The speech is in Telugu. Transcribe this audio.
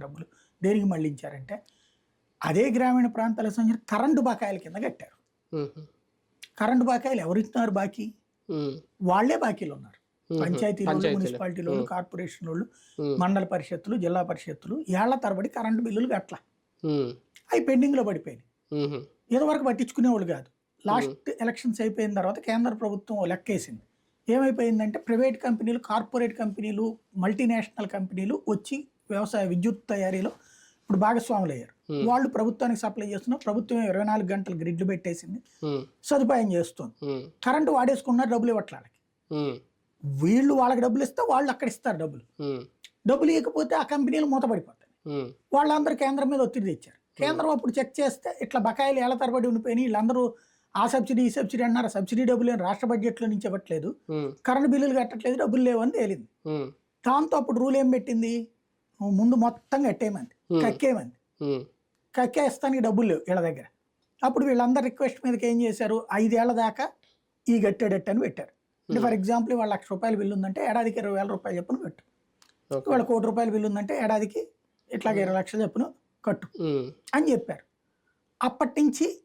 డబ్బులు దేనికి మళ్ళించారంటే అదే గ్రామీణ ప్రాంతాలకు సంబంధించిన కరెంటు బకాయిల కింద కట్టారు. కరెంటు బకాయిలు ఎవరిస్తున్నారు బాకీ? వాళ్ళే బాకీలు ఉన్నారు. పంచాయతీలు, మున్సిపాలిటీలు, కార్పొరేషన్ వాళ్ళు, మండల పరిషత్తులు, జిల్లా పరిషత్తులు ఏళ్ల తరబడి కరెంటు బిల్లులు కట్టల. అవి పెండింగ్ లో పడిపోయినాయి. ఇదివరకు పట్టించుకునేవాళ్ళు కాదు. లాస్ట్ ఎలక్షన్స్ అయిపోయిన తర్వాత కేంద్ర ప్రభుత్వం లెక్కేసింది. ఏమైపోయిందంటే ప్రైవేట్ కంపెనీలు, కార్పొరేట్ కంపెనీలు, మల్టీనేషనల్ కంపెనీలు వచ్చి వ్యవసాయ విద్యుత్ తయారీలో ఇప్పుడు భాగస్వాములు అయ్యారు. వాళ్ళు ప్రభుత్వానికి సప్లై చేస్తున్నారు. ప్రభుత్వం 24 గంటలు గ్రిడ్లు పెట్టేసింది, సదుపాయం చేస్తుంది. కరెంటు వాడేసుకున్నారు, డబ్బులు ఇవ్వట్ల వాళ్ళకి. వీళ్ళు వాళ్ళకి డబ్బులు ఇస్తే వాళ్ళు అక్కడ ఇస్తారు డబ్బులు. డబ్బులు ఇవ్వకపోతే ఆ కంపెనీలు మూతపడిపోతాయి. వాళ్ళందరూ కేంద్రం మీద ఒత్తిడి తెచ్చారు. కేంద్రం అప్పుడు చెక్ చేస్తే ఇట్లా బకాయిలు ఏళ్ల తరబడి ఉండిపోయినాయి. వీళ్ళందరూ ఆ సబ్సిడీ ఈ సబ్సిడీ అన్నారు. సబ్సిడీ డబ్బులు రాష్ట్ర బడ్జెట్ లో నుంచి ఇవ్వట్లేదు, కరెంటు బిల్లులు కట్టట్లేదు, డబ్బులు లేవని తేలింది. దాంతో అప్పుడు రూల్ ఏం పెట్టింది? నువ్వు ముందు మొత్తం కట్టేయమంది, కక్కేమంది. కక్కేస్తానికి డబ్బులు లేవు వీళ్ళ దగ్గర. అప్పుడు వీళ్ళందరూ రిక్వెస్ట్ మీదకి ఏం చేశారు? 5 ఏళ్ల దాకా ఈ కట్టేటట్టు అని పెట్టారు. అంటే ఫర్ ఎగ్జాంపుల్ వాళ్ళ ₹1,00,000 బిల్లు ఉందంటే ఏడాదికి ₹20,000 చెప్పును కట్టు. వాళ్ళ ₹1,00,00,000 బిల్లు ఉందంటే ఏడాదికి ఇట్లాగ 20 లక్షలు చెప్పును కట్టు అని చెప్పారు. అప్పటి నుంచి